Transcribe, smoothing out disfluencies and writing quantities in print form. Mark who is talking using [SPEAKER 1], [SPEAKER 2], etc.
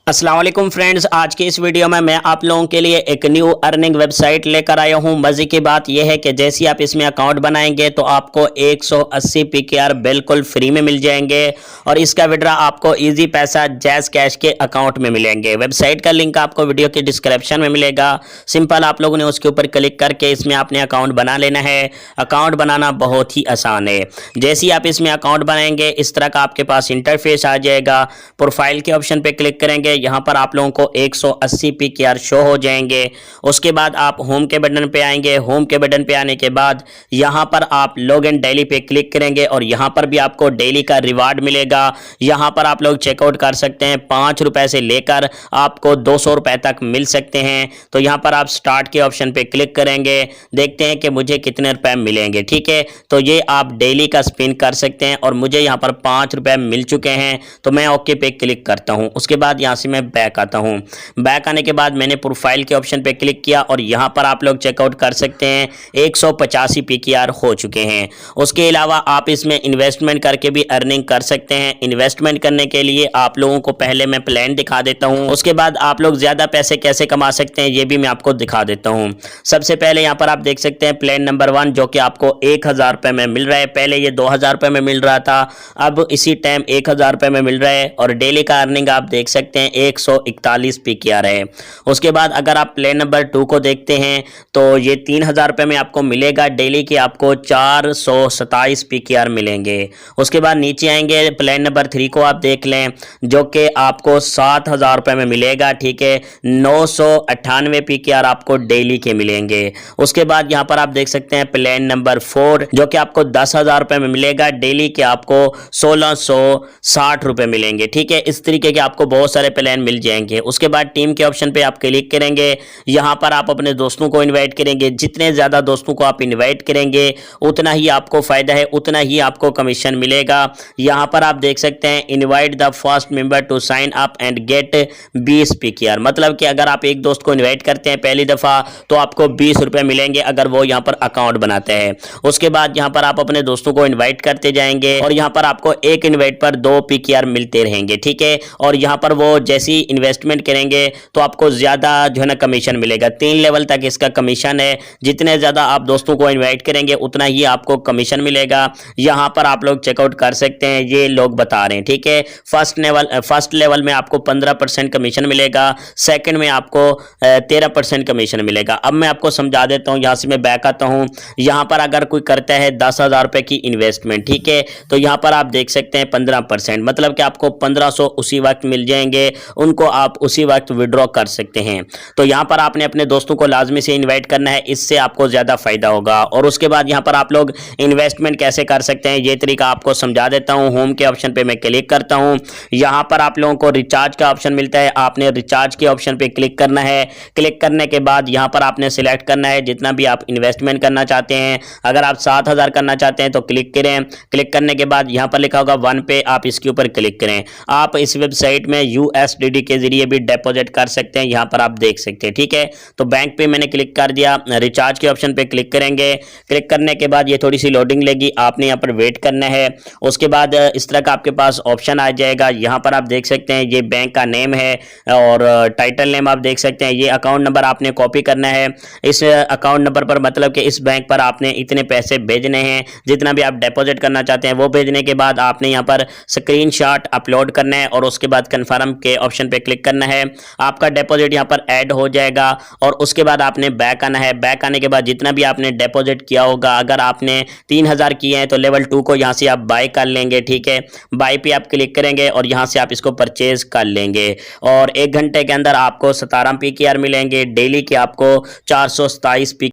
[SPEAKER 1] अस्सलाम वालेकुम फ्रेंड्स, आज की इस वीडियो में मैं आप लोगों के लिए एक न्यू अर्निंग वेबसाइट लेकर आया हूं। मजे की बात यह है कि जैसे ही आप इसमें अकाउंट बनाएंगे तो आपको 180 PKR बिल्कुल फ्री में मिल जाएंगे और इसका विड्रॉ आपको इजी पैसा जैज़ कैश के अकाउंट में मिलेंगे। वेबसाइट का लिंक आपको वीडियो के डिस्क्रिप्शन में मिलेगा। सिंपल आप लोगों ने उसके ऊपर क्लिक करके इसमें आपने अकाउंट बना लेना है। अकाउंट बनाना बहुत ही आसान है। जैसे ही आप इसमें अकाउंट बनाएंगे इस तरह का आपके पास इंटरफेस आ जाएगा। प्रोफाइल के ऑप्शन पे क्लिक करेंगे, यहां पर आप लोगों को 180 PKR शो हो जाएंगे। उसके बाद आप होम के बटन पे आएंगे। होम के बटन पे आने के बाद यहां पर आप लॉग इन डेली पे क्लिक करेंगे और यहां पर भी आपको डेली का रिवार्ड मिलेगा। यहां पर आप लोग चेकआउट कर सकते हैं। 5 रुपए से लेकर आपको 200 रुपए तक मिल सकते हैं। तो यहां पर आप स्टार्ट के ऑप्शन पे क्लिक करेंगे, देखते हैं कि मुझे कितने रुपए मिलेंगे। ठीक है, तो ये आप डेली का स्पिन कर सकते हैं और मुझे यहां पर 5 रुपए मिल चुके हैं। तो मैं ओके पे क्लिक करता हूं। उसके बाद यहां से मैं बैक आता हूं। बैक आने के बाद मैंने प्रोफाइल के ऑप्शन पे क्लिक किया और यहां पर आप लोग चेकआउट कर सकते हैं। 185 PKR हो चुके हैं। उसके अलावा आप इसमें इन्वेस्टमेंट करके भी अर्निंग कर सकते हैं। इन्वेस्टमेंट करने के लिए आप लोगों को पहले मैं प्लान दिखा देता हूं, उसके बाद आप लोग ज्यादा पैसे कैसे कमा सकते हैं ये भी मैं आपको दिखा देता हूं। सबसे पहले यहां पर आप देख सकते हैं प्लान नंबर 1 जो कि आपको 1000 रुपए में मिल रहा है। पहले ये 2000 रुपए में मिल रहा था, अब इसी टाइम 1000 रुपए में मिल रहा है और डेली का अर्निंग आप देख सकते हैं 141 PKR है। उसके बाद अगर आप प्लान नंबर 2 को देखते हैं तो ये 3000 रुपए में आपको मिलेगा। डेली के आपको 427 PKR मिलेंगे। उसके बाद नीचे आएंगे, प्लान नंबर 3 को आप देख लें जो कि आपको 7000 रुपए में मिलेगा। ठीक है, 998 PKR आपको डेली के मिलेंगे। उसके बाद यहां पर आप देख सकते हैं प्लान नंबर 4 जो कि आपको 10,000 रुपए में मिलेगा। डेली के आपको 1660 रुपए मिलेंगे। ठीक है, इस तरीके के आपको बहुत सारे प्लान मिल जाएंगे। उसके बाद टीम के ऑप्शन पे आप क्लिक करेंगे। यहां पर आप अपने दोस्तों को इनवाइट करेंगे। जितने ज्यादा दोस्तों को आप इनवाइट करेंगे उतना ही आपको फायदा है, उतना ही आपको कमीशन मिलेगा। यहां पर आप देख सकते हैं invite the first member to sign up and get 20 PKR, मतलब कि अगर आप एक दोस्त को इनवाइट करते हैं पहली दफा तो आपको 20 रुपए मिलेंगे अगर वो यहां पर अकाउंट बनाते हैं। उसके बाद यहां पर आप अपने दोस्तों को इनवाइट करते जाएंगे और यहां पर आपको एक इनवाइट पर 2 PKR मिलते रहेंगे। ठीक है, और यहां पर वो जैसी इन्वेस्टमेंट करेंगे तो आपको ज्यादा जो है ना कमीशन मिलेगा। 3 लेवल तक इसका कमीशन है। जितने ज्यादा आप दोस्तों को इनवाइट करेंगे उतना ही आपको कमीशन मिलेगा। यहां पर आप लोग चेकआउट कर सकते हैं, ये लोग बता रहे हैं। ठीक है, फर्स्ट लेवल में आपको 15% कमीशन मिलेगा, सेकंड में आपको 13% कमीशन मिलेगा। अब मैं आपको समझा देता हूं। यहां से मैं बैक आता हूं। यहां पर अगर कोई करता है 10,000 रुपए की इन्वेस्टमेंट, ठीक है, तो यहां पर आप देख सकते हैं 15%, मतलब कि आपको 1500 उसी वक्त मिल जाएंगे। उनको आप उसी वक्त विड्रॉ कर सकते हैं। तो यहां पर आपने अपने दोस्तों को लाजमी से इनवाइट करना है, इससे आपको ज्यादा फायदा होगा। और उसके बाद यहां पर आप लोग इन्वेस्टमेंट कैसे कर सकते हैं ये तरीका आपको समझा देता हूं। होम के ऑप्शन पे मैं क्लिक करता हूं। यहां पर आप लोगों को रिचार्ज का ऑप्शन मिलता है। आपने रिचार्ज के ऑप्शन पे क्लिक करना है। क्लिक करने के बाद यहां पर आपने सिलेक्ट करना है जितना भी आप इन्वेस्टमेंट करना चाहते हैं। अगर आप 7000 करना चाहते हैं तो क्लिक करें। क्लिक करने के बाद यहां पर लिखा होगा 1 पे, आप इसके ऊपर क्लिक करें। आप इस वेबसाइट में USDT के जरिए भी डिपॉजिट कर सकते हैं, यहां पर आप देख सकते हैं। ठीक है, तो बैंक पे मैंने क्लिक कर दिया। रिचार्ज के ऑप्शन पे क्लिक करेंगे। क्लिक करने के बाद ये थोड़ी सी लोडिंग लेगी, आपने यहां पर वेट करना है। उसके बाद इस तरह का आपके पास ऑप्शन आ जाएगा। यहां पर आप देख सकते हैं ये बैंक का नेम है और टाइटल नेम आप देख सकते हैं। ये अकाउंट नंबर आपने कॉपी करना है इस अकाउंट नंबर पर, मतलब कि इस बैंक पर आपने इतने पैसे भेजने हैं, जितना भी आप डिपॉजिट करना चाहते हैं वो भेजने के बाद आपने यहां पर स्क्रीनशॉट अपलोड करना है और उसके बाद कंफर्म के ऑप्शन पे क्लिक करना है। आपका डिपॉजिट यहां पर ऐड हो जाएगा और उसके बाद आपने बैक आना है। बैक आने के बाद जितना भी आपने डिपॉजिट किया होगा, अगर आपने 3000 किए हैं तो लेवल 2 को यहां से आप बाय कर लेंगे। ठीक है, बाय पे आप क्लिक करेंगे और यहां से आप इसको परचेज कर लेंगे और 1 घंटे के अंदर आपको 17 PKR मिलेंगे। डेली के आपको 427